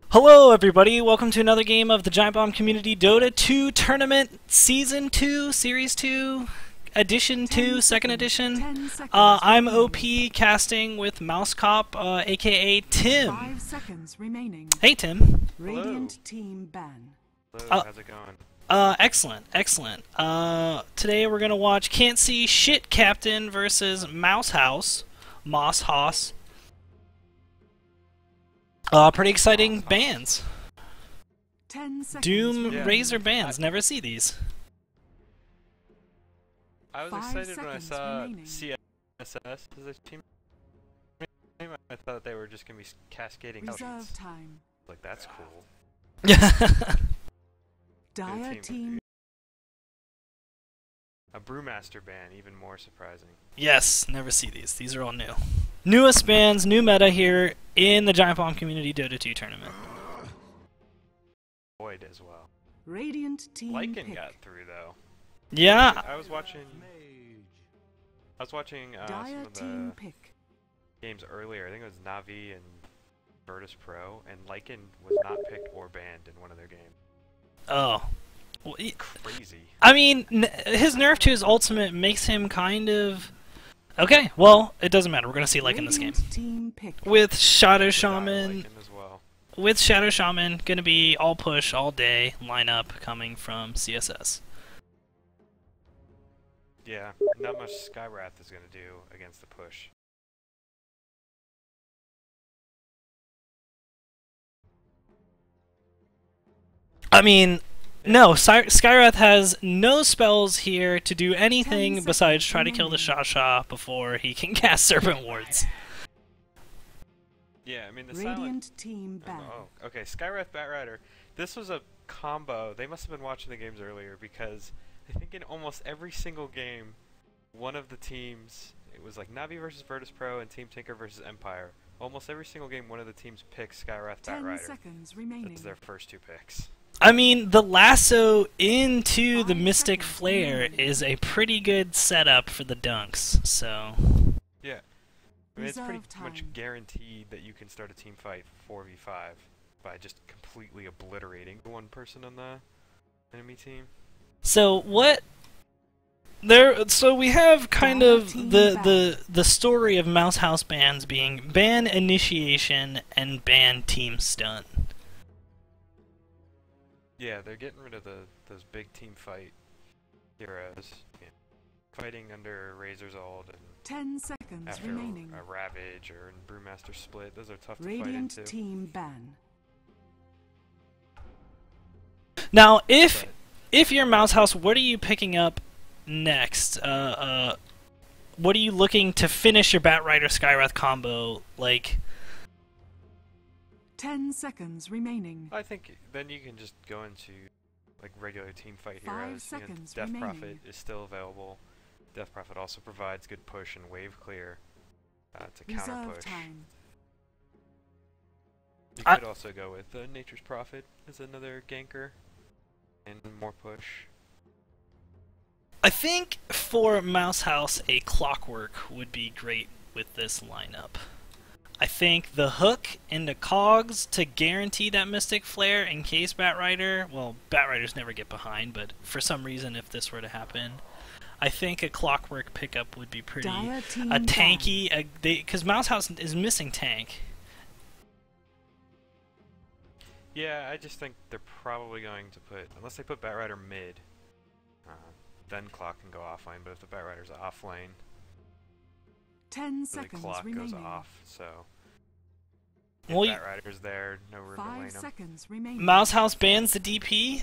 Hello everybody, welcome to another game of the Giant Bomb Community Dota 2 Tournament Season 2, Series 2, Edition 2, Second Edition. I'm OP casting with Mouse Cop, aka Tim. 5 seconds remaining. Hey Tim. Radiant team ban. Hello, how's it going? Excellent. Today we're gonna watch Can't See Shit Captain versus Mouse Haus. Pretty exciting bands. 10 seconds. Doom Yeah. Razor bands. Never see these. I was 5 excited when I seconds saw remaining. CSS as a team name. I thought they were just going to be cascading Reserve options. time. Like, that's cool. Dire team team. A Brewmaster band, even more surprising. Yes, never see these. These are all new. Newest bands, new meta here in the Giant Bomb Community Dota 2 tournament. Void as well. Radiant team Lycan pick. got through, though. Yeah, I was watching some Dire of team the pick. games earlier. I think it was Navi and Virtus Pro, and Lycan was not picked or banned in one of their games. oh. Crazy. I mean, his nerf to his ultimate makes him kind of... Okay, well, it doesn't matter. We're going to see Lycan in this game. Radiant team pick. With Shadow Dire Shaman, Lycan as well. going to be all push, all day lineup coming from CSS. Yeah, not much Skywrath is going to do against the push. I mean, no, Skywrath has no spells here to do anything besides try to kill the Shasha before he can cast Serpent Wards. Yeah, I mean the Radiant team ban. Oh, okay. Skywrath Batrider. This was a combo. They must have been watching the games earlier because I think in almost every single game, one of the teams, it was like Navi versus Virtus Pro and Team Tinker versus Empire. Almost every single game, one of the teams picks Skywrath 10 Batrider. seconds remaining. That's their first two picks. I mean, the lasso into the Mystic Flare is a pretty good setup for the dunks, so... Yeah. I mean, it's pretty Reserve much time. guaranteed that you can start a team fight 4v5 by just completely obliterating the one person on the enemy team. So, what... So we have kind of the story of Mouse Haus bans being ban initiation and ban team stun. Yeah, they're getting rid of those big team fight heroes. Yeah. Fighting under Razor's ult and 10 seconds after remaining. a Ravage or a Brewmaster split. Those are tough to fight Radiant into. team ban. Now, if you're Mouse Haus, what are you picking up next? What are you looking to finish your Batrider Skywrath combo? Like, 10 seconds remaining. I think then you can just go into like regular team fight 5 heroes. seconds Death remaining. Prophet is still available. Death Prophet also provides good push and wave clear to counter Reserve push. time. You could also go with Nature's Prophet as another ganker and more push. I think for Mouse Haus, a Clockwork would be great with this lineup. I think the hook into cogs to guarantee that Mystic Flare in case Batrider, well, Batriders never get behind, but for some reason if this were to happen, I think a Clockwork pickup would be pretty... Dire team A tanky, because Mouse Haus is missing tank. Yeah, I just think they're probably going to put, unless they put Batrider mid, then Clock can go offlane, but if the Batrider's offlane, 10 the seconds Clock remaining. goes off, so... If Well, Batrider's there, no room to 5 lane him. seconds remaining. Mouse Haus bans the DP.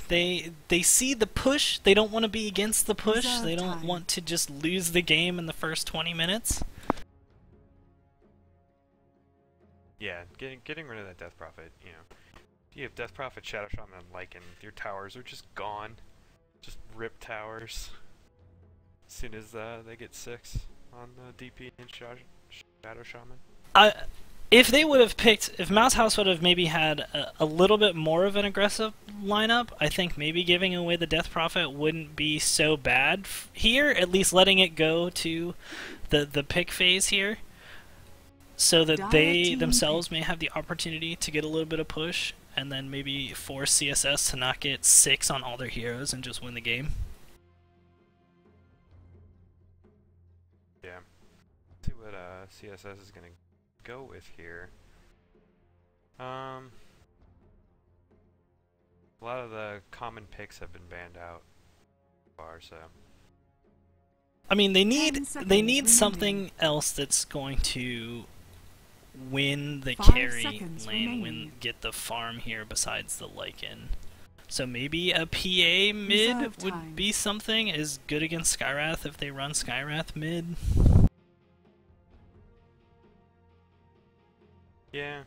They see the push. They don't want to be against the push. Reserve They don't time. want to just lose the game in the first 20 minutes. Yeah, getting rid of that Death Prophet, you know. You have Death Prophet, Shadow Shaman, and Lycan, your towers are just gone. Just rip towers. As soon as they get 6 on the DP and Shadow Shaman. if they would have picked, if Mouse House would have maybe had a little bit more of an aggressive lineup, I think maybe giving away the Death Prophet wouldn't be so bad here, at least letting it go to the pick phase here, so that they themselves may have the opportunity to get a little bit of push, and then maybe force CSS to not get 6 on all their heroes and just win the game. Yeah. Let's see what CSS is going to go with here. A lot of the common picks have been banned out so far, so. I mean, they need something else that's going to win the carry lane, get the farm here besides the Lycan. So maybe a PA mid would be something, is good against Skywrath if they run Skywrath mid. Yeah,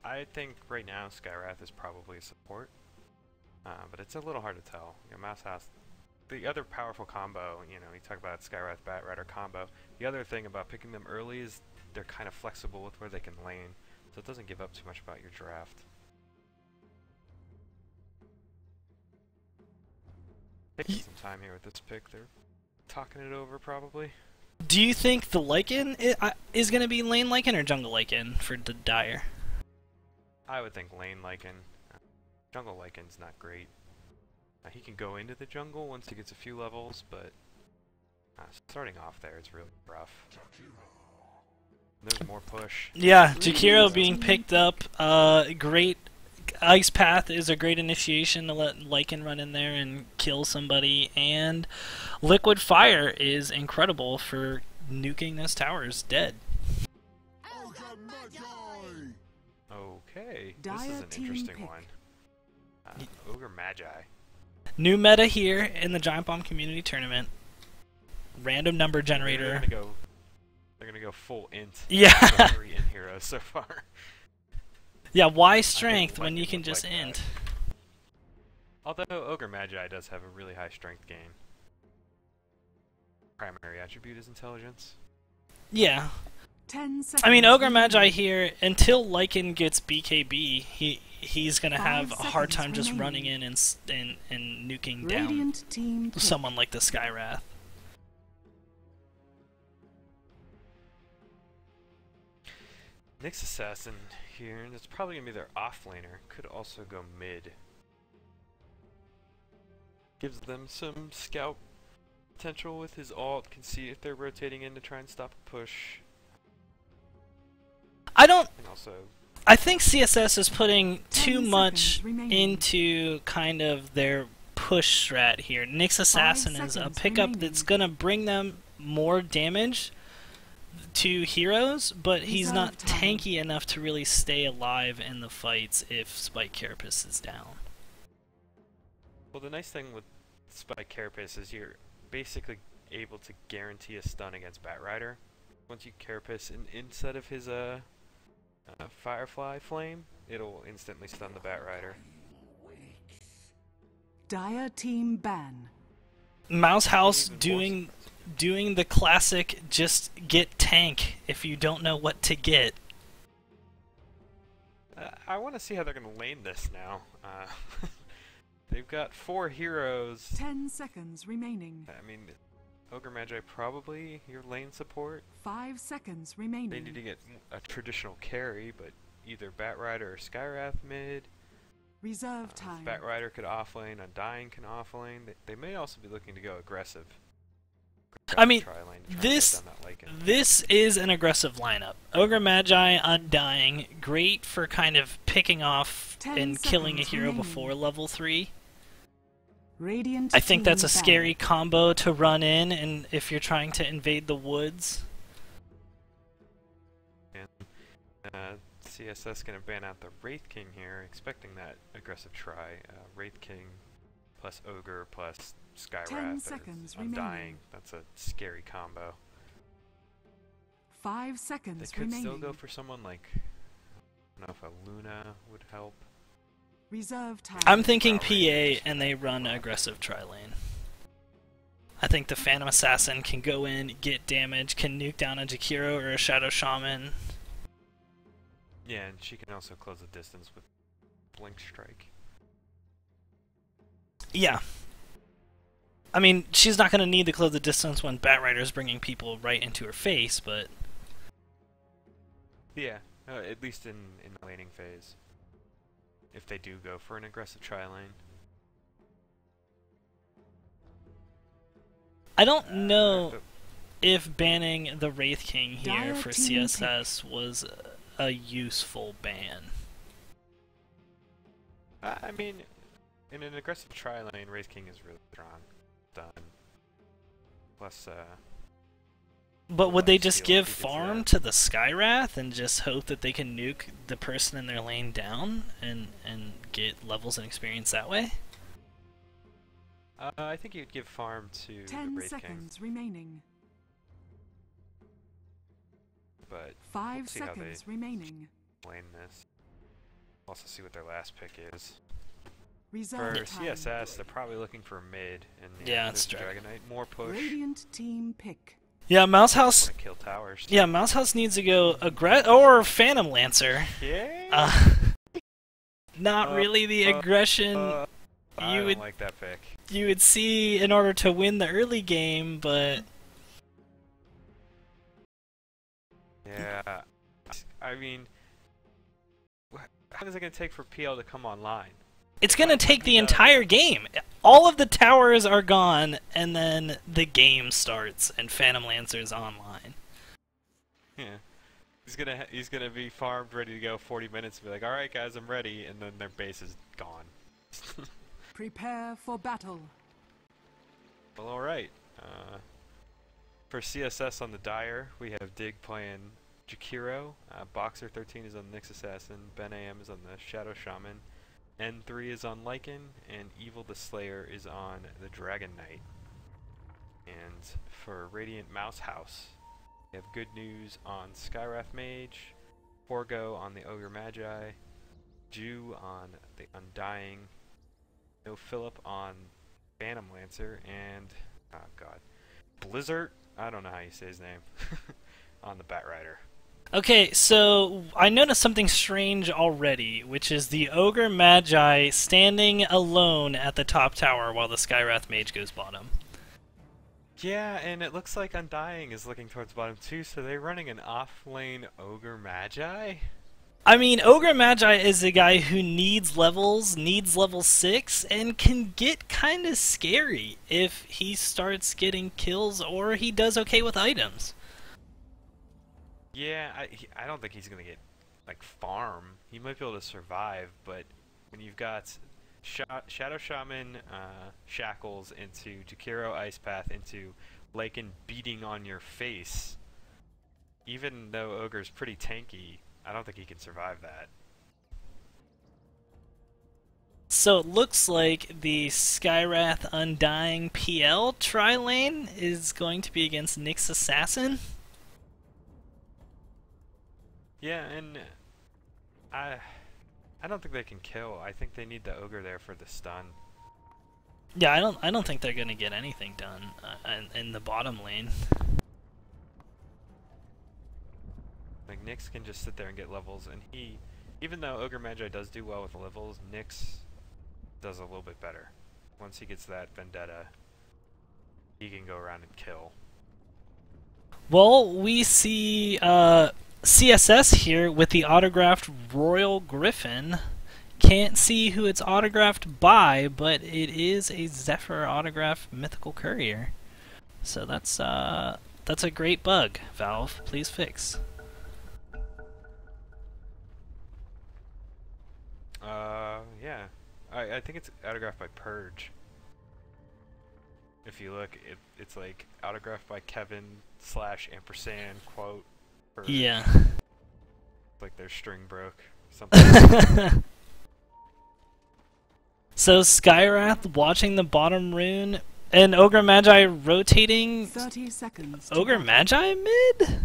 I think right now Skywrath is probably a support, but it's a little hard to tell. You know, Mouse House, the other powerful combo, you know, you talk about Skywrath Batrider combo. The other thing about picking them early is they're kind of flexible with where they can lane, so it doesn't give up too much about your draft. Taking some time here with this pick, they're talking it over probably. Do you think the Lycan is going to be lane Lycan or jungle Lycan for the Dire? I would think lane Lycan. Jungle Lycan's not great. He can go into the jungle once he gets a few levels, but starting off there, it's really rough. There's more push. Yeah, Jakiro being picked up. Great. Ice Path is a great initiation to let Lycan run in there and kill somebody, and Liquid Fire is incredible for nuking this tower's dead. Okay, this is an interesting one. Ogre Magi. New meta here in the Giant Bomb Community Tournament. Random number generator. They're gonna go full int. Yeah. 3 int heroes so far. Yeah, why strength when you can just int? Although Ogre Magi does have a really high strength gain. Primary attribute is intelligence. Yeah. I mean, Ogre Magi here, until Lycan gets BKB, he's gonna have a hard time just running in and nuking down someone like the Skywrath. Nyx Assassin here, and it's probably gonna be their offlaner. Could also go mid. Gives them some scout potential with his ult. Can see if they're rotating in to try and stop a push. I think CSS is putting too much into kind of their push strat here. Nyx Assassin is a pickup that's gonna bring them more damage to heroes, but he's not tanky enough to really stay alive in the fights if Spike Carapace is down. Well, the nice thing with Spike Carapace is you're basically able to guarantee a stun against Batrider. Once you Carapace instead of his Firefly Flame, it'll instantly stun the Batrider. Dire team ban. Mouse House doing the classic just get tank if you don't know what to get. I want to see how they're going to lane this now. They've got 4 heroes. 10 seconds remaining. I mean, Ogre Magi probably your lane support. 5 seconds remaining. They need to get a traditional carry, but either Batrider or Skywrath mid. Reserve time. Batrider could offlane, Undying can offlane. They may also be looking to go aggressive. I mean, this is an aggressive lineup. Ogre Magi, Undying, great for kind of picking off and killing a hero before level 3. I think that's a scary combo to run in, and if you're trying to invade the woods. And CSS gonna ban out the Wraith King here, expecting that aggressive try. Wraith King plus Ogre plus Skywrath or Undying. That's a scary combo. 5 seconds they could remaining. Still go for someone like, I don't know if a Luna would help. Reserve time. I'm thinking PA and they run aggressive tri-lane. I think the Phantom Assassin can go in, get damage, can nuke down a Jakiro or a Shadow Shaman, Yeah, and she can also close the distance with Blink Strike. Yeah. I mean, she's not going to need to close the distance when Batrider's bringing people right into her face, but... Yeah, at least in the laning phase. If they do go for an aggressive tri-lane. I don't know if banning the Wraith King here Dire for team CSS was a useful ban. I mean, in an aggressive tri-lane, Wraith King is really strong. Done. Plus, But would they just steal give if he gets farm that. to the Skywrath and just hope that they can nuke the person in their lane down and get levels and experience that way? I think you'd give farm to the 10 Wraith King, seconds remaining. but 5 we'll see how seconds they remaining. lane this. Also see what their last pick is. Reserve For time. CSS, they're probably looking for mid, and Yeah, there's it's Dragon Knight. More push. Radiant team pick. Yeah, Mouse House. Wanna kill towers. Yeah, Mouse House needs to go or Phantom Lancer. Yeah. Not really the aggression I you don't would like that pick. you would see in order to win the early game, but Yeah. I mean, how long is it going to take for PL to come online? it's gonna take the entire game. All of the towers are gone, and then the game starts, and Phantom Lancer's online. Yeah. He's gonna be farmed, ready to go 40 minutes, and be like, all right, guys, I'm ready, and then their base is gone. Prepare for battle. Well, all right. For CSS on the Dire, we have Dig playing Jakiro. Boxer 13 is on Nyx Assassin. Ben AM is on the Shadow Shaman. N3 is on Lycan, and Evil the Slayer is on the Dragon Knight. And for Radiant Mouse House, we have good news on Skywrath Mage, Forgo on the Ogre Magi, Jew on the Undying, No Philip on Phantom Lancer, and oh god, Blizzard, I don't know how you say his name, on the Batrider. Okay, so I noticed something strange already, which is the Ogre Magi standing alone at the top tower while the Skywrath Mage goes bottom. Yeah, and it looks like Undying is looking towards bottom too, so they're running an off-lane Ogre Magi? I mean, Ogre Magi is a guy who needs levels, needs level 6, and can get kind of scary if he starts getting kills or he does okay with items. Yeah, I don't think he's gonna get, like, farm. He might be able to survive, but when you've got Shadow Shaman, Shackles into Jakiro Ice Path into Lycan beating on your face, even though Ogre's pretty tanky, I don't think he can survive that. So it looks like the Skywrath Undying PL tri-lane is going to be against Nyx Assassin. Yeah, and I don't think they can kill. I think they need the Ogre there for the stun. Yeah, I don't think they're gonna get anything done in the bottom lane. Like, Nyx can just sit there and get levels, and even though Ogre Magi does do well with levels, Nyx does a little bit better. Once he gets that Vendetta, he can go around and kill. Well, we see CSS here with the autographed Royal Griffin. Can't see who it's autographed by, but it is a Zephyr autograph Mythical Courier. So that's a great bug, Valve. Please fix. Yeah. I think it's autographed by Purge. If you look, it's like autographed by Kevin / ampersand quote. Purge. Yeah. It's like their string broke. Something. So Skywrath watching the bottom rune and Ogre Magi rotating. 30 seconds. to Ogre battle. Magi mid?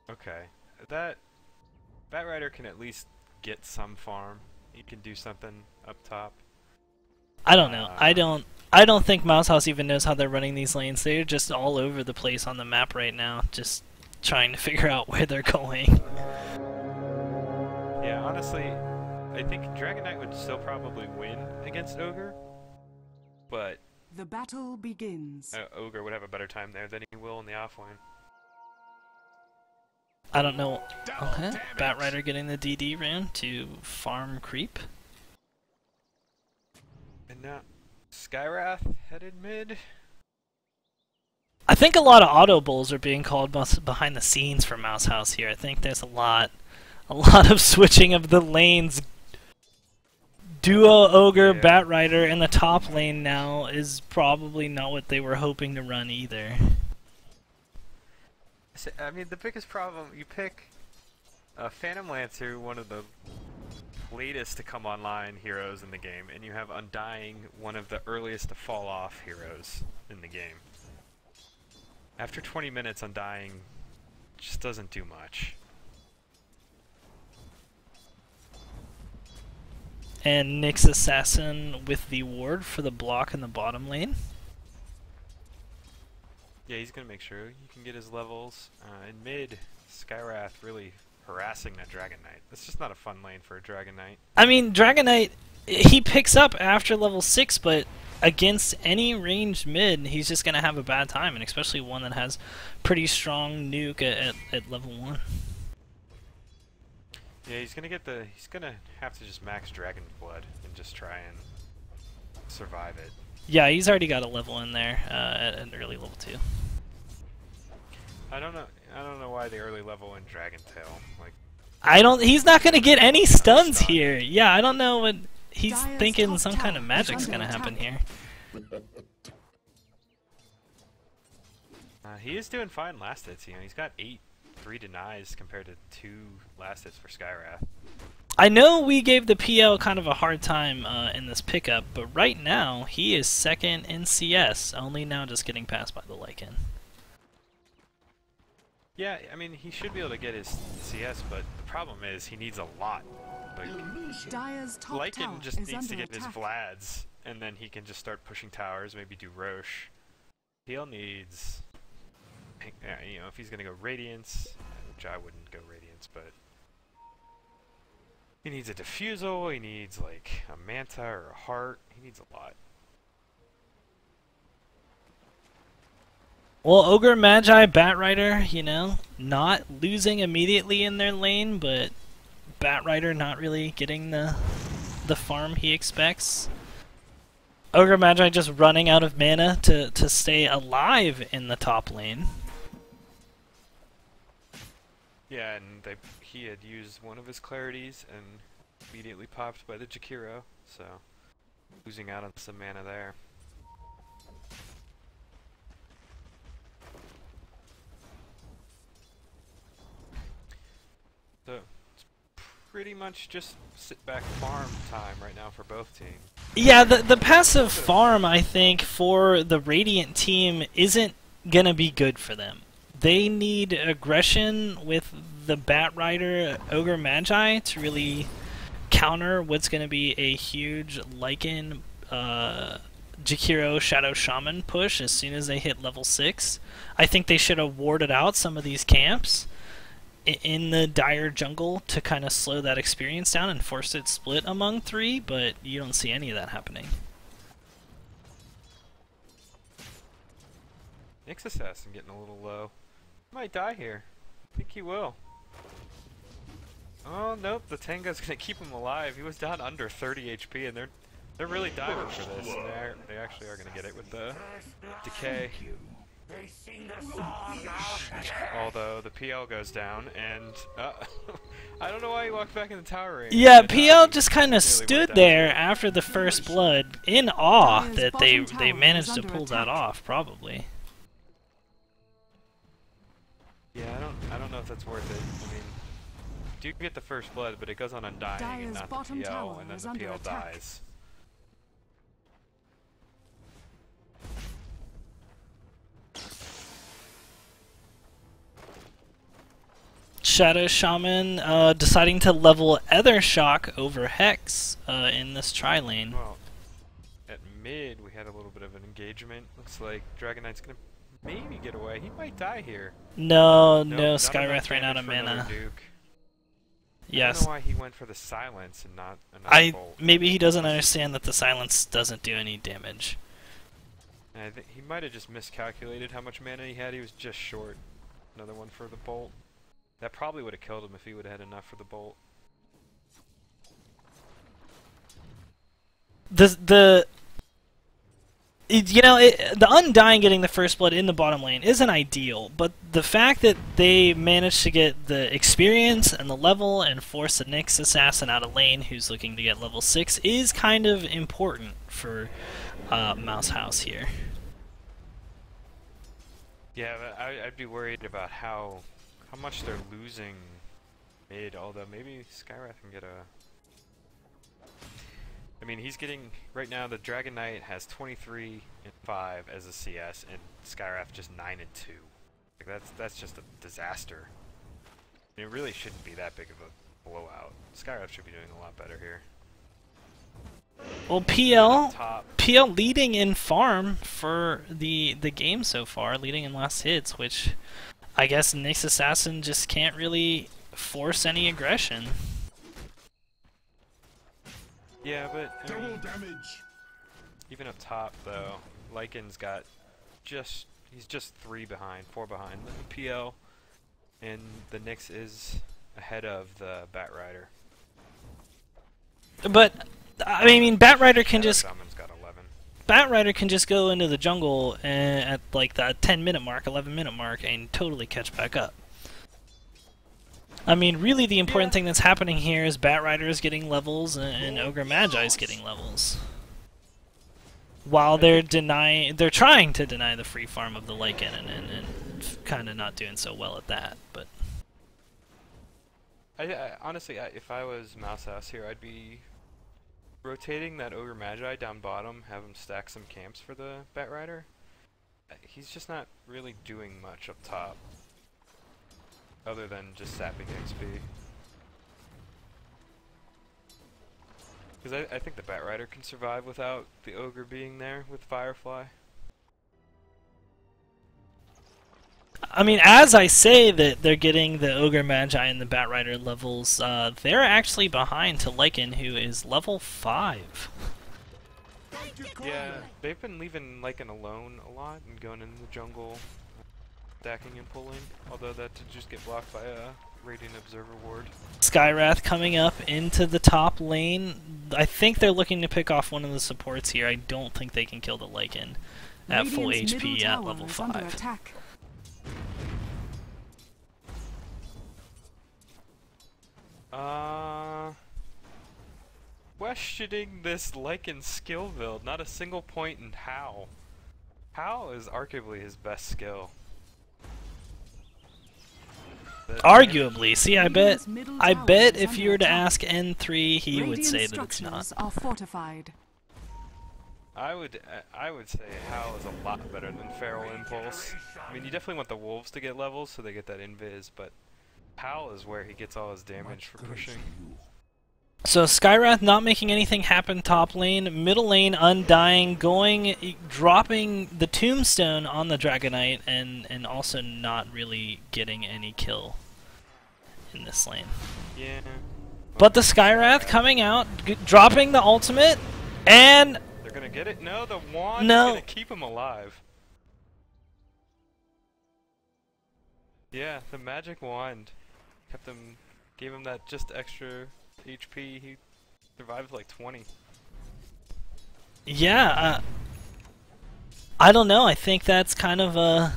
Okay. That Batrider can at least get some farm. He can do something up top. I don't know. I don't think Mouse House even knows how they're running these lanes. They're just all over the place on the map right now, just trying to figure out where they're going. honestly, I think Dragon Knight would still probably win against Ogre, but The battle begins. Ogre would have a better time there than he will in the offlane. I don't know. Okay. Batrider getting the DD rune to farm creep. And now Skywrath headed mid. I think a lot of auto bulls are being called behind the scenes for Mouse House here. I think there's a lot of switching of the lanes. Duo Ogre, Yeah. Batrider in the top lane now is probably not what they were hoping to run either. I mean, the biggest problem, you pick Phantom Lancer, one of the latest to come online heroes in the game, and you have Undying, one of the earliest to fall off heroes in the game. After 20 minutes, Undying just doesn't do much. And Nyx Assassin with the ward for the block in the bottom lane. Yeah, he's going to make sure you can get his levels. In mid, Skywrath really harassing that Dragon Knight. That's just not a fun lane for a Dragon Knight. I mean, Dragon Knight, he picks up after level 6, but against any ranged mid, he's just going to have a bad time, and especially one that has pretty strong nuke at level 1. Yeah, he's gonna have to just max Dragon Blood and just try and survive it. Yeah, he's already got a level in there at an early level 2. I don't know why the early level in Dragon Tail. Like, he's not gonna get any stuns stun. here. Yeah, I don't know what he's Dire's thinking. top Some kind of tower is magic's under gonna happen attack. here. he is doing fine last hits. You know, he's got 3 denies compared to 2 last hits for Skywrath. I know we gave the PL kind of a hard time in this pickup, but right now he is second in CS, only now just getting passed by the Lycan. Yeah, I mean, he should be able to get his CS, but the problem is he needs a lot. Like, Dire's top tower Lycan just is needs to under get his attack. Vlads, and then he can just start pushing towers, maybe do Roche. PL needs, you know, if he's gonna go Radiance, which I wouldn't go Radiance, but he needs a Diffusal, he needs like a Manta or a Heart, he needs a lot. Well, Ogre, Magi, Batrider, you know, not losing immediately in their lane, but Batrider not really getting the farm he expects. Ogre Magi just running out of mana to stay alive in the top lane. Yeah, and he had used one of his clarities and immediately popped by the Jakiro, so losing out on some mana there. So it's pretty much just sit back farm time right now for both teams. Yeah, the passive farm, I think, for the Radiant team isn't gonna be good for them. They need aggression with the Batrider Ogre Magi to really counter what's gonna be a huge Lycan Jakiro Shadow Shaman push as soon as they hit level 6. I think they should have warded out some of these camps in the dire jungle to kind of slow that experience down and force it split among 3, but you don't see any of that happening. Nyx Assassin getting a little low. Might die here. I think he will. Oh nope, the Tenga's gonna keep him alive. He was down under 30 HP, and they're really diving for this. And they actually are gonna get it with the decay. Although the PL goes down, and I don't know why he walked back in the tower range. Yeah, but, PL just kind of clearly went stood down. there after the first blood, in awe Dire's that bottom they tower managed is to under pull that attack. off, probably. Yeah, I don't know if that's worth it. I mean, you do get the first blood, but it goes on Undying and Dire's not the bottom PL, tower and then is the under PL attack. dies. Shadow Shaman deciding to level Ether Shock over Hex in this tri-lane. Well, at mid, we had a little bit of an engagement. Looks like Dragon Knight's gonna maybe get away. He might die here. No, Nope, no, not Skywrath enough ran out damage of for another mana. Duke. I don't Yes. know why he went for the silence and not another bolt. Maybe he doesn't understand that the silence doesn't do any damage. And I think he might have just miscalculated how much mana he had. He was just short. Another one for the bolt. That probably would have killed him if he would have had enough for the bolt. The Undying getting the first blood in the bottom lane isn't ideal, but the fact that they managed to get the experience and the level and force the Nyx assassin out of lane who's looking to get level 6 is kind of important for Mouse House here. Yeah, but I'd be worried about how much they're losing mid, although maybe Skywrath can get a... I mean, he's getting... Right now, the Dragon Knight has 23 and 5 as a CS, and Skywrath just 9 and 2. Like, that's just a disaster. I mean, it really shouldn't be that big of a blowout. Skywrath should be doing a lot better here. Well, PL leading in farm for the game so far, leading in last hits, which I guess Nyx Assassin just can't really force any aggression. Yeah, but I mean, even up top though, Lycan's got he's just 4 behind the PL, and the Nyx is ahead of the Batrider. But I mean, Batrider can just Shaman's got 11. Batrider can just go into the jungle at like that 10-minute mark, 11-minute mark, and totally catch back up. I mean, really, the important thing that's happening here is Batrider is getting levels and Ogre Magi is getting levels, while they're trying to deny the free farm of the Lycan and kind of not doing so well at that. But I honestly, if I was Mouse House here, I'd be rotating that Ogre Magi down bottom, have him stack some camps for the Batrider. He's just not really doing much up top, other than just sapping XP. Because I think the Batrider can survive without the Ogre being there with Firefly. I mean, as I say that they're getting the Ogre Magi and the Batrider levels, they're actually behind to Lycan, who is level 5. Yeah, they've been leaving Lycan alone a lot and going into the jungle, stacking and pulling, although that did just get blocked by a Radiant Observer ward. Skywrath coming up into the top lane. I think they're looking to pick off one of the supports here. I don't think they can kill the Lycan at full HP at level 5. Questioning this Lycan skill build. Not a single point in How. How is arguably his best skill. Arguably, see, I bet if you were to ask N3, he would say that it's not. Are fortified. I would say How is a lot better than Feral Impulse. I mean, you definitely want the Wolves to get levels so they get that invis, but How is where he gets all his damage for pushing. So Skywrath not making anything happen top lane, middle lane Undying, dropping the Tombstone on the Dragon Knight, and also not really getting any kill in this lane. Yeah. But the Skywrath coming out, dropping the ultimate, and they're gonna get it? No, the wand is gonna keep him alive. Yeah, the magic wand gave him that just extra HP. He survived like 20. Yeah, I don't know. I think that's kind of the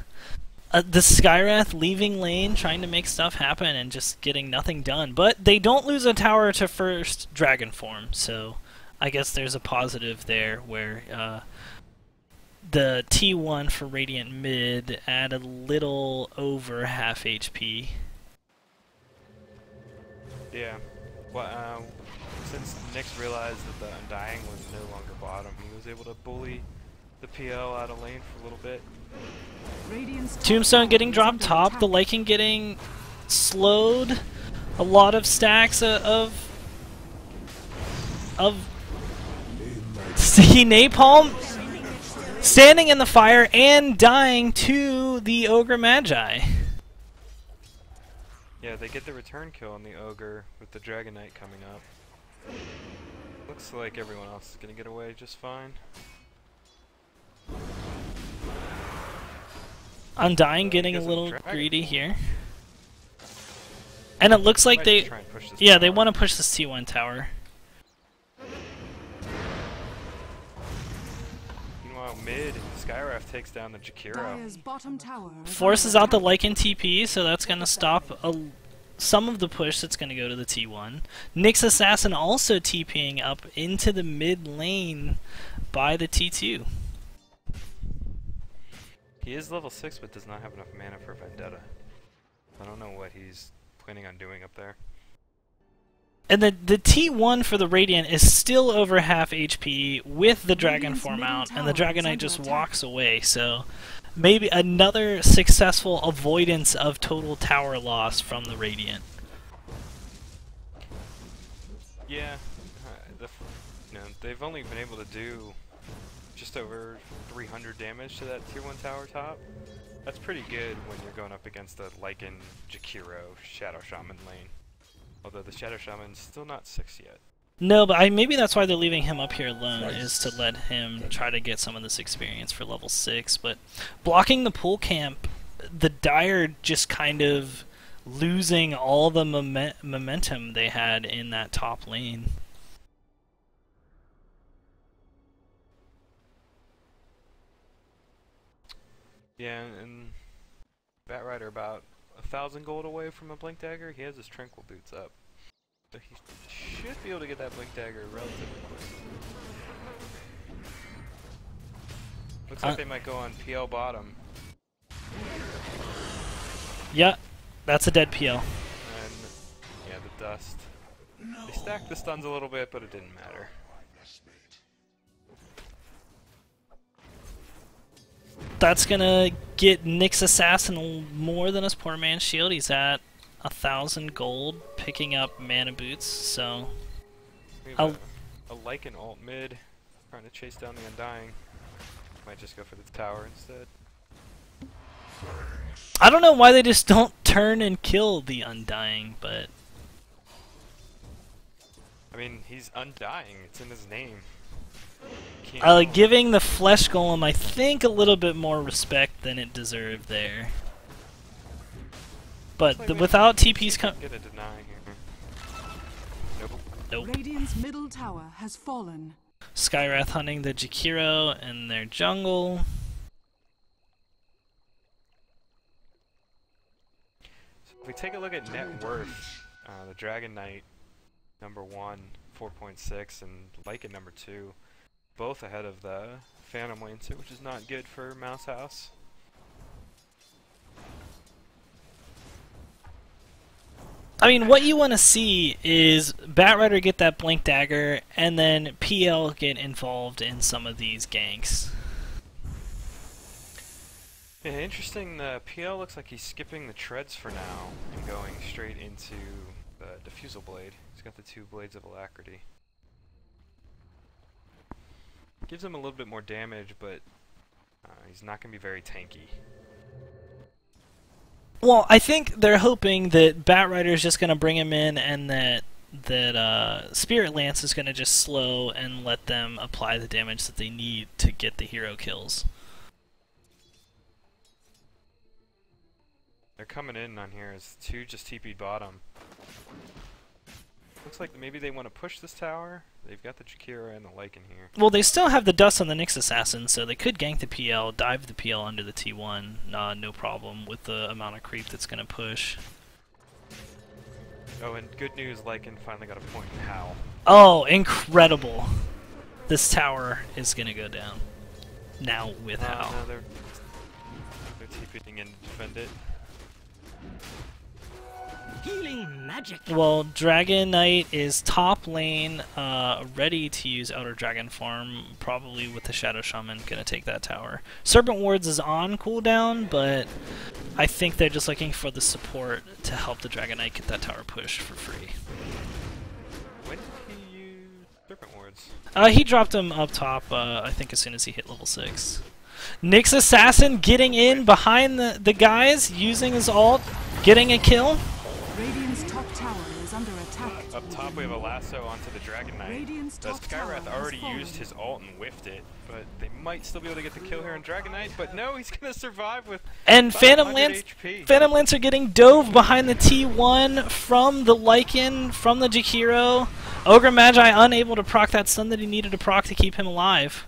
Skywrath leaving lane, trying to make stuff happen, and just getting nothing done. But they don't lose a tower to first Dragon form, so I guess there's a positive there where the T1 for Radiant mid add a little over half HP. Yeah. Well, since Nyx realized that the Undying was no longer bottom, he was able to bully the PL out of lane for a little bit. Tombstone getting dropped top, the Lycan getting slowed, a lot of stacks of see Napalm standing in the fire and dying to the Ogre Magi. Yeah, they get the return kill on the Ogre with the Dragon Knight coming up. Looks like everyone else is gonna get away just fine. Undying getting a little greedy here. And it looks like they... Yeah, they want to push this T1 tower. Meanwhile, mid, Skywrath takes down the Jakiro. Dire's bottom tower Forces out the Lycan TP, so that's going to stop some of the push that's going to go to the T1. Nyx Assassin also TPing up into the mid lane by the T2. He is level 6 but does not have enough mana for Vendetta. I don't know what he's planning on doing up there. And the T1 for the Radiant is still over half HP with the Dragon form out, and the Dragon Knight just walks away, so maybe another successful avoidance of total tower loss from the Radiant. Yeah, they've only been able to do just over 300 damage to that tier 1 tower top. That's pretty good when you're going up against a Lycan Jakiro Shadow Shaman lane. Although the Shadow Shaman's still not 6 yet. No, but maybe that's why they're leaving him up here alone, is to let him try to get some of this experience for level 6. But blocking the pool camp, the Dire just kind of losing all the momentum they had in that top lane. Yeah, and Batrider about 1,000 gold away from a Blink Dagger. He has his Tranquil Boots up. So he should be able to get that Blink Dagger relatively quick. Looks like they might go on PL bottom. Yeah, that's a dead PL. And yeah, the dust. They stacked the stuns a little bit, but it didn't matter. That's gonna get Nyx Assassin more than his poor man's shield. He's at 1,000 gold, picking up mana boots, so... We have a Lycan ult mid, trying to chase down the Undying. Might just go for the tower instead. I don't know why they just don't turn and kill the Undying, but... I mean, he's Undying, it's in his name. Giving the Flesh Golem, I think, a little bit more respect than it deserved there. But without TP's get a deny here. Nope. Radiant's middle tower has fallen. Skywrath hunting the Jakiro in their jungle. So if we take a look at net worth, the Dragon Knight number 1, 4.6, and Lycan number 2, both ahead of the Phantom Lancer, which is not good for Mouse House. I mean, what you want to see is Batrider get that Blink Dagger, and then PL get involved in some of these ganks. Yeah, interesting, the PL looks like he's skipping the treads for now and going straight into the Diffusal Blade. He's got the 2 Blades of Alacrity. Gives him a little bit more damage, but he's not going to be very tanky. Well, I think they're hoping that Batrider is just going to bring him in, and that Spirit Lance is going to just slow and let them apply the damage that they need to get the hero kills. They're coming in on here as 2 just TP'd bottom. Looks like maybe they want to push this tower. They've got the Jakiro and the Lycan here. Well, they still have the dust on the Nyx Assassin, so they could gank the PL, dive the PL under the T1, no problem with the amount of creep that's going to push. Oh, and good news, Lycan finally got a point in Haus. Oh, incredible. This tower is going to go down. Now with Haus. No, they're TPing in to defend it. Healing magic. Well, Dragon Knight is top lane, ready to use Outer Dragon form, probably with the Shadow Shaman gonna take that tower. Serpent Wards is on cooldown, but I think they're just looking for the support to help the Dragon Knight get that tower pushed for free. When did he use Serpent Wards? He dropped him up top, I think as soon as he hit level 6. Nyx Assassin getting in behind the guys, using his ult, getting a kill. Radiant's top tower is under attack. Up top we have a lasso onto the Dragon Knight. Radiant's The top tower Skywrath has already fallen. used his ult and whiffed it, but they might still be able to get the kill here on Dragon Knight, but no, he's gonna survive with And about Phantom 100 Lance, HP. Phantom Lance are getting dove behind the T1 from the Lycan, from the Jakiro. Ogre Magi unable to proc that stun that he needed to proc to keep him alive.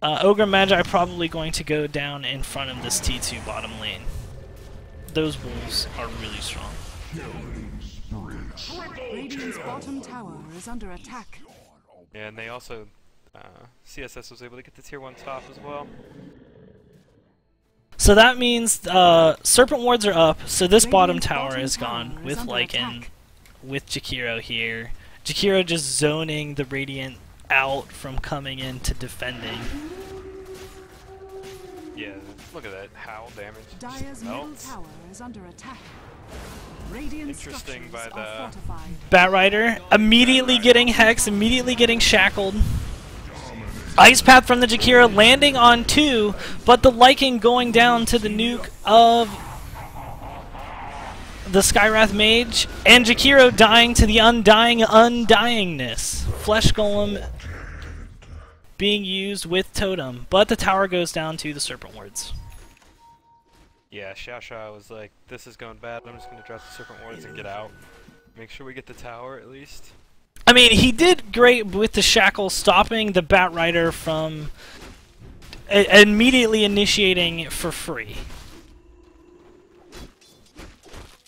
Ogre Magi probably going to go down in front of this T2 bottom lane. Those wolves are really strong. Radiant's bottom tower is under attack. Yeah, and they also, CSS was able to get the tier 1 top as well. So that means Serpent Wards are up, so this bottom Radiant's tower bottom is tower gone is with under Lycan, attack. with Jakiro here. Jakiro just zoning the Radiant out from coming into defending. Yeah, look at that howl damage. Dire's Just middle melts. tower is under attack. Radiant Interesting structures by are the- fortified. Batrider immediately getting hexed, immediately getting shackled. Ice Path from the Jakiro landing on 2, but the Lycan going down to the nuke of the Skywrath Mage, and Jakiro dying to the undying undyingness. Flesh Golem being used with Totem, but the tower goes down to the Serpent Wards. Yeah, Shasha was like, this is going bad, I'm just gonna drop the Serpent Wards and get out. Make sure we get the tower at least. I mean, he did great with the shackle, stopping the Batrider from immediately initiating it for free.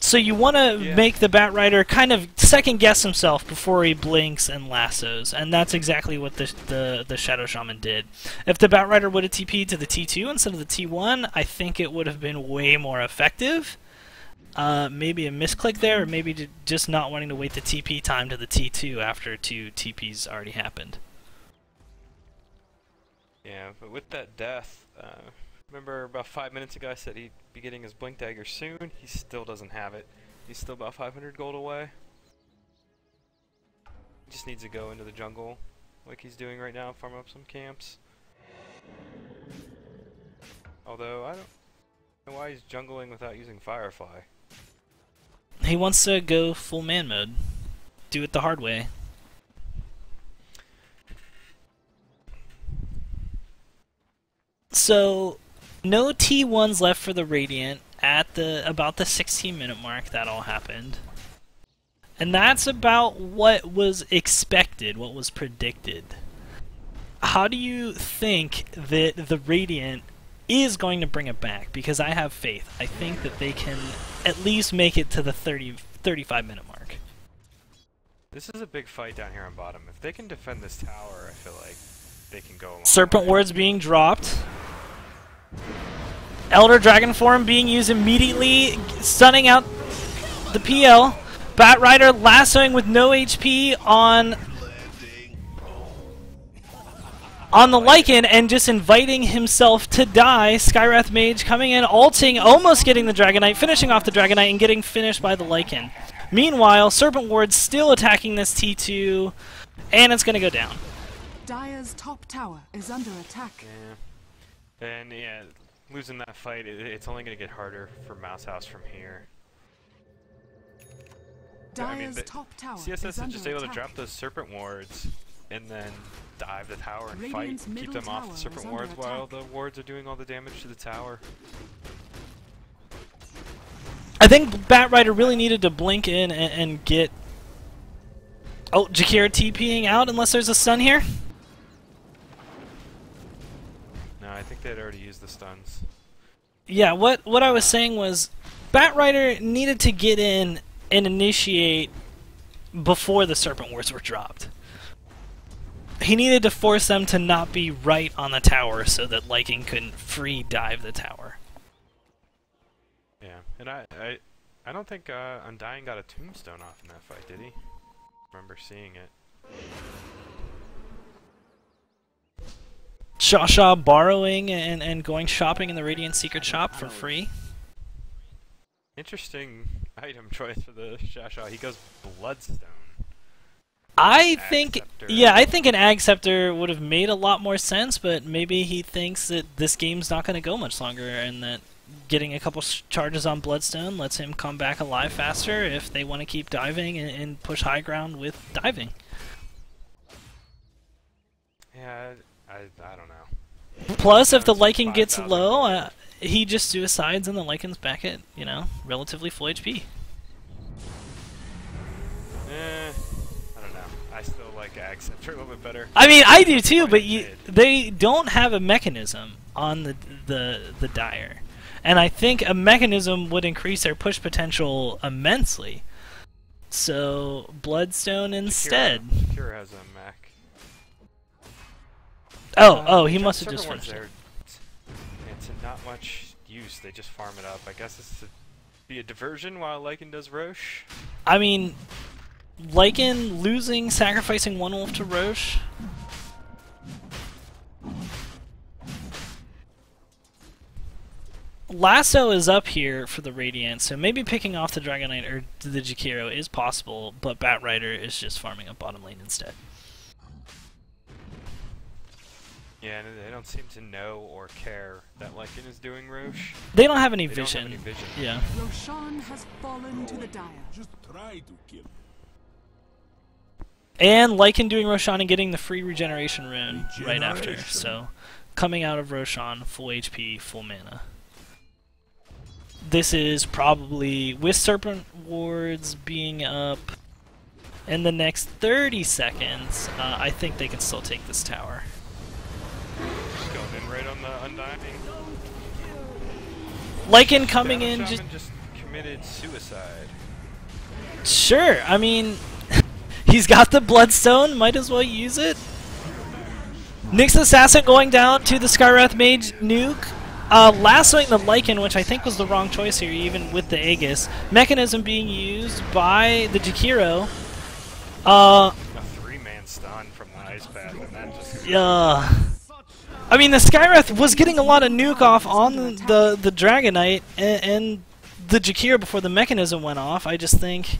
So you want to make the Batrider kind of second guess himself before he blinks and lassos, and that's exactly what the Shadow Shaman did. If the Batrider would have TP'd to the T2 instead of the T1, I think it would have been way more effective. Maybe a misclick there, or maybe just not wanting to wait the TP time to the T2 after 2 TPs already happened. Yeah, but with that death, remember about 5 minutes ago I said he'd be getting his Blink Dagger soon? He still doesn't have it. He's still about 500 gold away. He just needs to go into the jungle like he's doing right now, farm up some camps. Although, I don't know why he's jungling without using Firefly. He wants to go full man mode. Do it the hard way. So, no T1s left for the Radiant at about the 16-minute mark. That all happened. And that's about what was expected, what was predicted. How do you think that the Radiant is going to bring it back? Because I have faith. I think that they can at least make it to the 35-minute mark. This is a big fight down here on bottom. If they can defend this tower, I feel like they can go a long Serpent way. Wards being dropped. Elder Dragon Form being used immediately, stunning out the PL. Batrider lassoing with no HP on the Lycan and just inviting himself to die. Skywrath Mage coming in, ulting, almost getting the Dragon Knight, finishing off the Dragon Knight and getting finished by the Lycan. Meanwhile, Serpent Ward still attacking this T2, and it's going to go down. Dire's top tower is under attack. Yeah. And yeah, losing that fight, it's only going to get harder for Mouse House from here. Dire's the top tower CSS is is under just able to attack. drop those Serpent Wards and then dive the tower and Radiant's fight, keep middle them off tower the is Serpent under Wards while attack. the wards are doing all the damage to the tower. I think Batrider really needed to blink in and get... Oh, Jakiro TPing out unless there's a stun here? No, I think they'd already used the stuns. Yeah, what I was saying was Batrider needed to get in and initiate before the Serpent Wards were dropped. He needed to force them to not be right on the tower so that Lycan couldn't free dive the tower. Yeah, and I don't think Undying got a tombstone off in that fight, did he? Remember seeing it. Shasha borrowing and going shopping in the Radiant Secret Shop for free. Interesting item choice for the Shasha. He goes Bloodstone. I Ag think, Scepter. yeah, I think an Ag Scepter would have made a lot more sense, but maybe he thinks that this game's not going to go much longer and that getting a couple charges on Bloodstone lets him come back alive faster if they want to keep diving and push high ground with diving. Yeah, I don't know. Plus, if the It's like Lycan gets 5,000 low, damage. he just suicides and the Lycan's back at, you know, relatively full HP. I don't know. I still like Ag Scepter a little bit better. I mean, I do too, but Mid. they don't have a mechanism on the Dire. And I think a mechanism would increase their push potential immensely. So, Bloodstone instead. Kira has a mech. Oh, he must have Serpent just Ward's finished it. there. It's not much use. They just farm it up. I guess it's to be a diversion while Lycan does Roche. I mean, Lycan losing, sacrificing one wolf to Roche. Lasso is up here for the Radiant, so maybe picking off the Dragon Knight or the Jakiro is possible, but Bat Rider is just farming up bottom lane instead. Yeah, and they don't seem to know or care that Lycan is doing Roche. They don't have any They don't vision. have any vision. Yeah. Roshan has fallen to the Dire. Just try to kill. And Lycan doing Roshan and getting the free regeneration rune right after. So, coming out of Roshan, full HP, full mana. This is probably, with Serpent Wards being up in the next 30 seconds, I think they can still take this tower. Just going in right on the Undying. Lycan coming in, Shaman just committed suicide. sure, I mean, he's got the Bloodstone, might as well use it. Nyx Assassin going down to the Skywrath Mage nuke. Lassoing the Lycan, which I think was the wrong choice here, even with the Aegis. Mechanism being used by the Jakiro. A 3-man stun from the Ice Path, and that just... I mean, the Skywrath was getting a lot of nuke off on the Dragon Knight and the Jakiro before the mechanism went off. I just think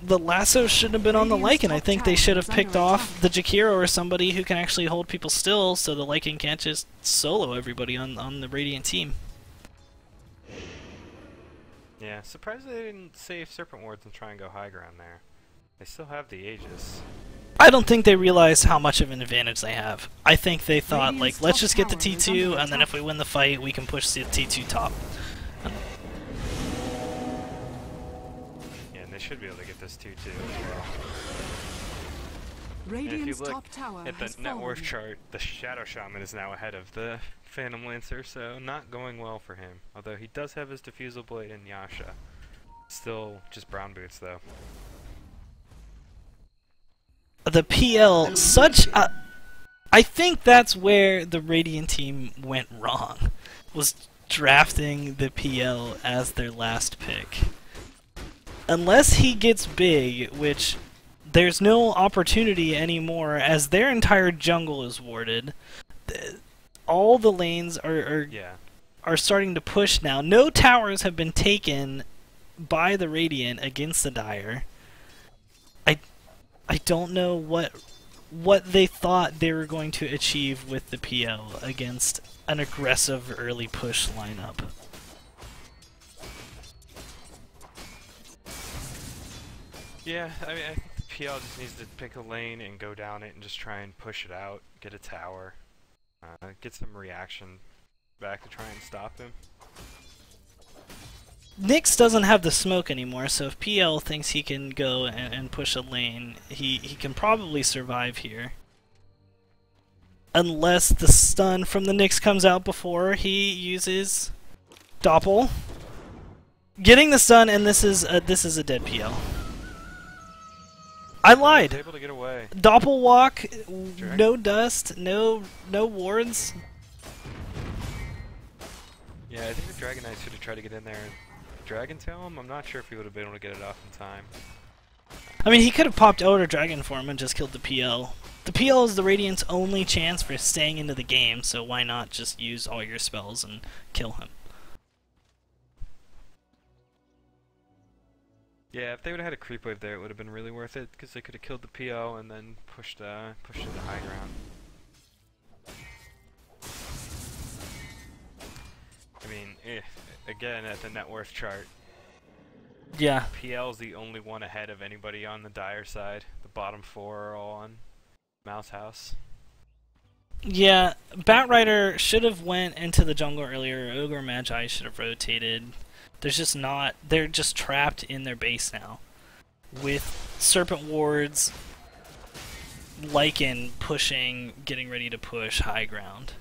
the lasso shouldn't have been on the Lycan. I think they should have picked off the Jakiro or somebody who can actually hold people still so the Lycan can't just solo everybody on the Radiant team. Yeah, surprised they didn't save Serpent Wards and try and go high ground there. They still have the Aegis. I don't think they realize how much of an advantage they have. I think they thought, like, let's just get the T2, and then if we win the fight, we can push the T2 top. Yeah, and they should be able to get this 2-2 as well. And if Radiant's you look top tower at the has net worth fallen. chart, the Shadow Shaman is now ahead of the Phantom Lancer, so not going well for him. Although he does have his Diffusal Blade and Yasha. Still just brown boots, though. The PL, such a... I think that's where the Radiant team went wrong, was drafting the PL as their last pick. Unless he gets big, which there's no opportunity anymore, as their entire jungle is warded. All the lanes are starting to push now. No towers have been taken by the Radiant against the Dire. I don't know what they thought they were going to achieve with the PL against an aggressive early push lineup. Yeah, I mean, I think the PL just needs to pick a lane and go down it and just try and push it out, get a tower, get some reaction back to try and stop him. Nyx doesn't have the smoke anymore, so if PL thinks he can go and push a lane, he can probably survive here. Unless the stun from the Nyx comes out before he uses Doppel. Getting the stun, and this is a dead PL. I He was lied. able to get away. Doppel walk, Sure. no dust, no wards. Yeah, I think the Dragon Knight should have tried to get in there and Dragon Tail him. I'm not sure if he would have been able to get it off in time. I mean, he could have popped Elder Dragon for him and just killed the PL. The PL is the Radiant's only chance for staying into the game, so why not just use all your spells and kill him? Yeah, if they would have had a creep wave there, it would have been really worth it because they could have killed the PL and then pushed into high ground. I mean, then at the net worth chart, Yeah. PL's the only one ahead of anybody on the Dire side. The bottom 4 are all on Mouse House. Yeah, Batrider should have went into the jungle earlier. Ogre Magi should have rotated. There's just not... They're just trapped in their base now. With Serpent Wards, Lycan pushing, getting ready to push high ground.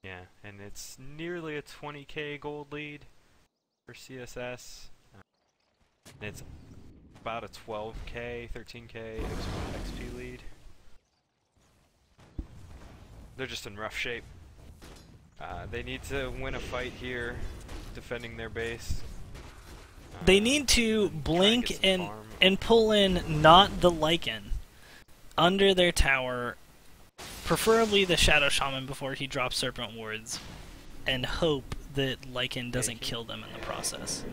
Yeah, and it's nearly a 20k gold lead for CSS. And it's about a 12k, 13k XP lead. They're just in rough shape. They need to win a fight here, defending their base. They need to blink and pull in not the Lycan under their tower, preferably the Shadow Shaman before he drops Serpent Wards, and hope that Lycan doesn't kill them in the process.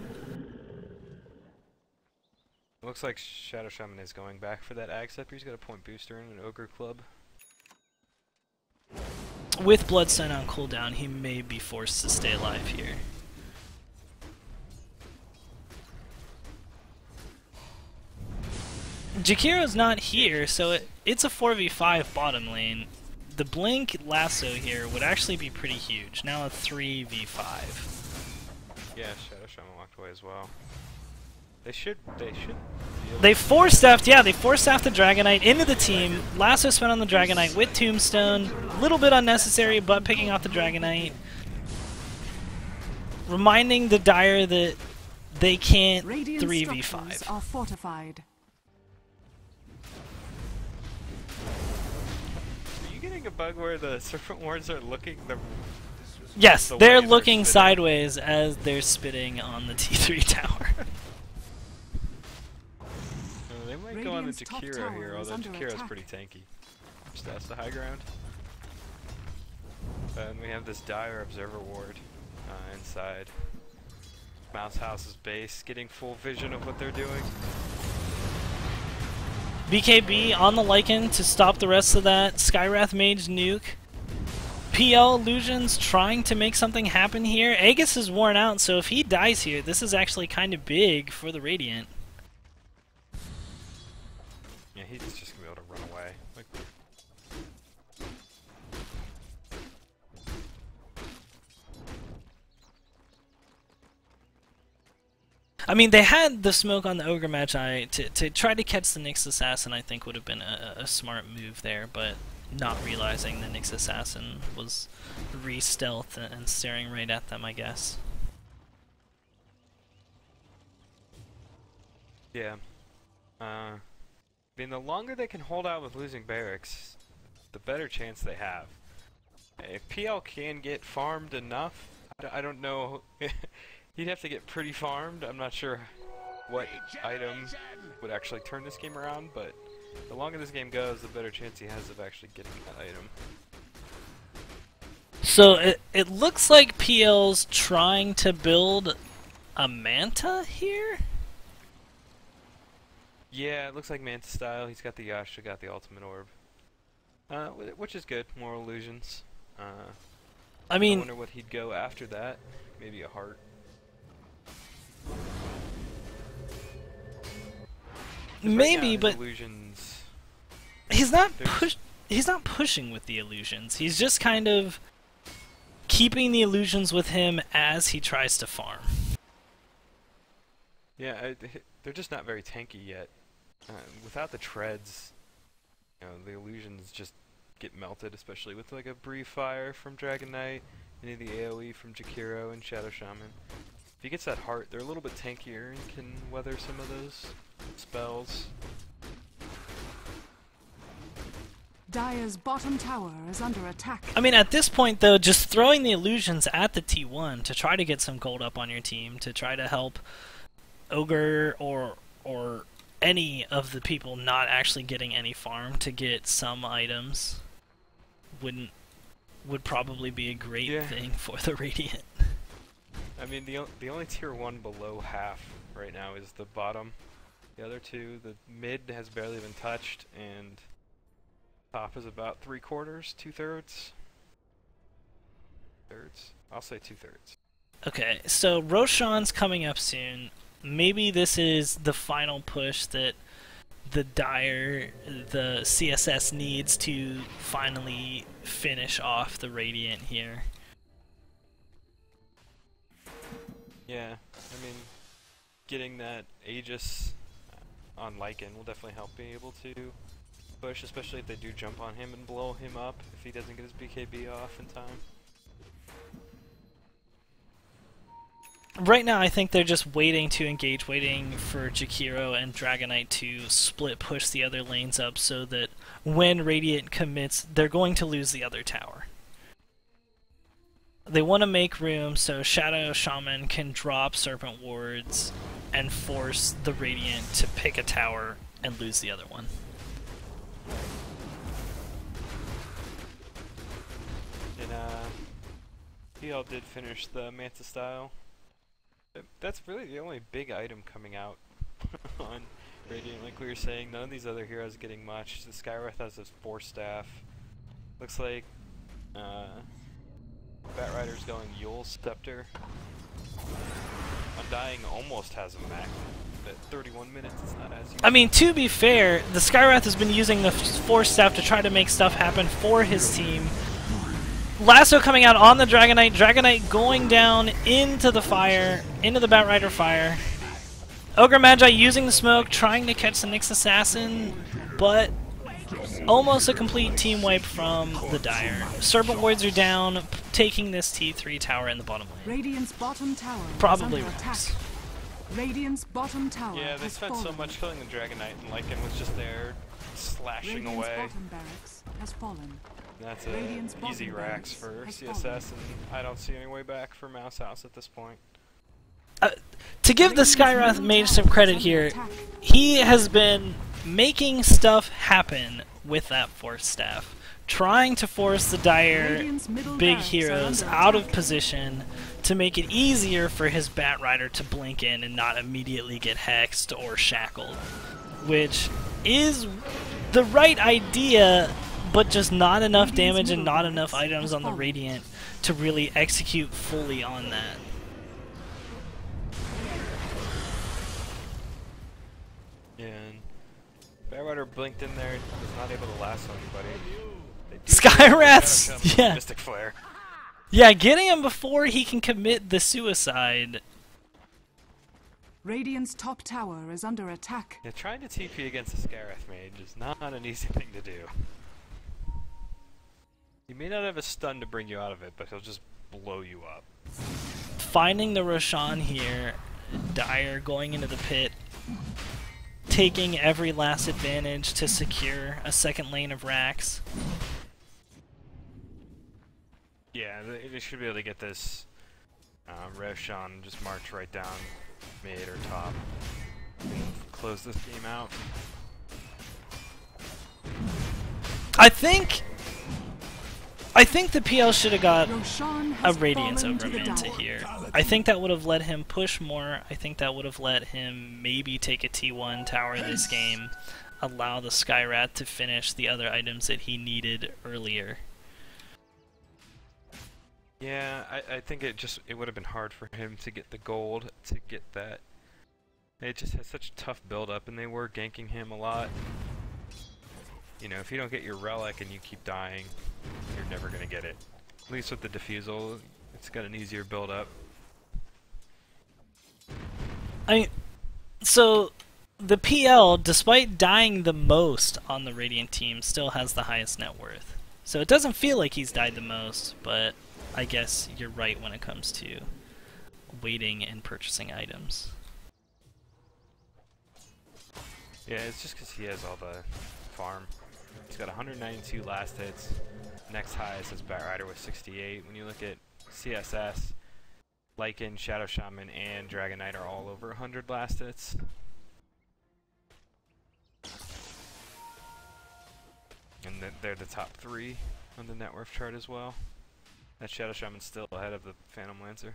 Looks like Shadow Shaman is going back for that Ag Scepter. He's got a point booster and an Ogre Club. With Bloodstone on cooldown, he may be forced to stay alive here. Jakiro's not here, so it's a 4v5 bottom lane. The Blink Lasso here would actually be pretty huge. Now a 3v5. Yeah, Shadow Shaman walked away as well. They should. They force-staffed, yeah, they force-staffed the Dragonite into the team. Lasso spent on the Dragonite with Tombstone. A little bit unnecessary, but picking off the Dragonite. Reminding the Dire that they can't 3v5. Are fortified. Are you getting a bug where the Serpent Wards are looking Yes, the they're way looking spitting? sideways as they're spitting on the T3 tower. They might go on the Radiant's top Jakiro tower here, is although under Jakiro's attack. pretty tanky. Just that's the high ground. And we have this Dire Observer Ward inside Mouse House's base, getting full vision of what they're doing. BKB on the Lycan to stop the rest of that Skywrath Mage nuke. PL Illusions trying to make something happen here. Aegis is worn out, so if he dies here, this is actually kind of big for the Radiant. Yeah, he's just gonna be able to run away. Like, I mean, they had the smoke on the Ogre Magi to try to catch the Nyx Assassin, I think would have been a smart move there, but not realizing the Nyx Assassin was re-stealth and staring right at them, I guess. yeah. I mean, the longer they can hold out with losing barracks, the better chance they have. If PL can get farmed enough, I don't know. He'd have to get pretty farmed. I'm not sure what item would actually turn this game around, but the longer this game goes, the better chance he has of actually getting that item. So it looks like PL's trying to build a Manta here? Yeah, it looks like Manta style. He's got the Yasha, got the Ultimate Orb. Which is good. More illusions. I mean, I wonder what he'd go after that. Maybe a heart. maybe, but illusions. he's not pushing with the illusions. He's just kind of keeping the illusions with him as he tries to farm. Yeah, they're just not very tanky yet. Without the treads, you know, the illusions just get melted, especially with like a Brief Fire from Dragon Knight, any of the AoE from Jakiro and Shadow Shaman. If he gets that heart, they're a little bit tankier and can weather some of those spells. Dire's bottom tower is under attack. I mean, at this point, though, just throwing the illusions at the T1 to try to get some gold up on your team, to try to help Ogre or any of the people not actually getting any farm to get some items would probably be a great thing for the Radiant. I mean, the only tier 1 below half right now is the bottom. The other two, the mid has barely been touched, and top is about 3/4, 2/3. Thirds? I'll say 2/3. Okay, so Roshan's coming up soon. Maybe this is the final push that the CSS needs to finally finish off the Radiant here. Yeah, I mean, getting that Aegis on Lycan will definitely help being able to push, especially if they do jump on him and blow him up if he doesn't get his BKB off in time. Right now, I think they're just waiting to engage, waiting for Jakiro and Dragonite to split push the other lanes up so that when Radiant commits, they're going to lose the other tower. They want to make room so Shadow Shaman can drop Serpent Wards and force the Radiant to pick a tower and lose the other one. And PL did finish the Manta style. That's really the only big item coming out on Radiant. Like we were saying, none of these other heroes are getting much. The Skywrath has his Force Staff. Looks like Batrider's going Yule's Scepter. Undying almost has a max at 31 minutes. It's not as useful. I mean, to be fair, the Skywrath has been using the Force Staff to try to make stuff happen for his team. Lasso coming out on the Dragonite. Dragonite going down into the fire, into the Batrider fire. Ogre Magi using the smoke, trying to catch the Nyx Assassin, but almost a complete team wipe from the Dire. Serpent Wards are down, taking this T3 tower in the bottom lane. Radiant's bottom tower Probably is under attack. Rax. Radiant's bottom tower Yeah, they has spent fallen. so much killing the Dragonite, and Lycan was just there slashing Radiant's away. bottom barracks has fallen. That's Radiant's a bottom easy racks for barracks has CSS, and I don't see any way back for Mouse House at this point. To give the Skywrath mage some credit here, he has been making stuff happen with that Force Staff. Trying to force the Dire Radiant's middle big barracks are heroes under out of attack. position to make it easier for his Batrider to blink in and not immediately get hexed or shackled. Which is the right idea, but just not enough damage and not enough items on the Radiant to really execute fully on that. Yeah, and Batrider blinked in there, was not able to lasso anybody. They do Skywrath's- Shadow Shaman, yeah. Mystic Flare. Yeah, getting him before he can commit the suicide. Radiant's top tower is under attack. Yeah, trying to TP against a Skywrath mage is not an easy thing to do. He may not have a stun to bring you out of it, but he'll just blow you up. Finding the Roshan here, Dire going into the pit, taking every last advantage to secure a second lane of racks. Yeah, they should be able to get this Roshan just march right down mid or top and close this game out. I think the PL should have got Roshan a has Radiance fallen over to the Manta tower. here. I think that would have let him push more. I think that would have let him maybe take a T1 tower this game, allow the Skywrath to finish the other items that he needed earlier. Yeah, I think it would have been hard for him to get the gold, to get that. It just has such a tough build up, and they were ganking him a lot. You know, if you don't get your relic and you keep dying, you're never gonna get it. At least with the defusal, it's got an easier build up. So the PL, despite dying the most on the Radiant team, still has the highest net worth. So it doesn't feel like he's died the most, but I guess you're right when it comes to waiting and purchasing items. Yeah, it's just because he has all the farm. He's got 192 last hits. Next highest is Batrider with 68. When you look at CSS, Lycan, Shadow Shaman, and Dragonite are all over 100 last hits. And they're the top 3 on the net worth chart as well. That Shadow Shaman's still ahead of the Phantom Lancer.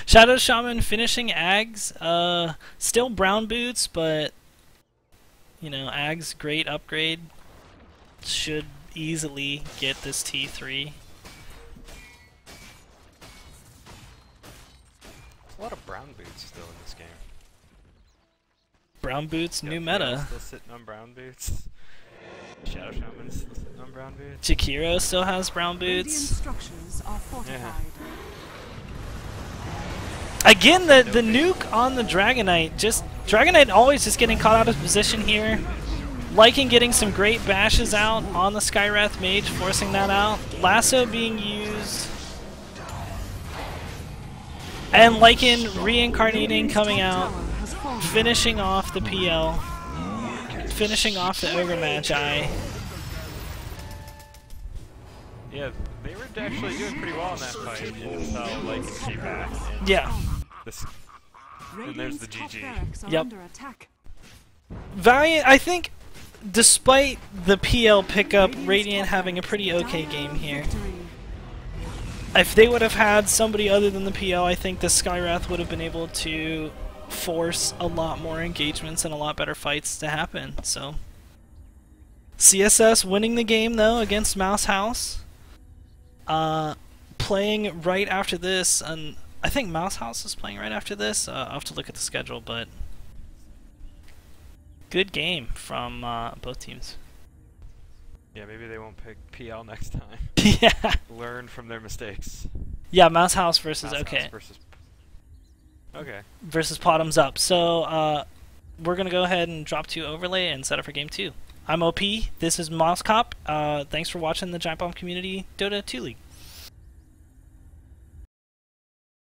Shadow Shaman finishing Ags, still brown boots, but you know, Ags great upgrade, should easily get this T3. A lot of brown boots still in this game. Brown boots, Got new Pale meta. Still sitting on brown boots. Shadow Shaman still sitting on brown boots. Jakiro still has brown Radiant boots. structures are fortified. Again, the nuke on the Dragonite. Dragonite always just getting caught out of position here. Liking getting some great bashes out on the Skywrath Mage, forcing that out. Lasso being used. And Lycan reincarnating, coming out, finishing off the PL, finishing off the Ogre Magi. Yeah, they were actually doing pretty well in that fight until Lycan came back. And Yeah. and there's the GG. Yep. Valiant, I think, despite the PL pickup, Radiant having a pretty okay game here. If they would have had somebody other than the PL, I think the Skywrath would have been able to force a lot more engagements and a lot better fights to happen. So, CSS winning the game though against Mouse House. Playing right after this, and I think Mouse House is playing right after this. I'll have to look at the schedule, but good game from both teams. Yeah, maybe they won't pick PL next time. Yeah. Learn from their mistakes. Yeah, Mouse House versus Mouse okay House versus. Okay. versus Bottoms Up. So we're gonna go ahead and drop to overlay and set up for game 2. I'm OP. This is Mouse Cop. Thanks for watching the Giant Bomb Community Dota 2 League.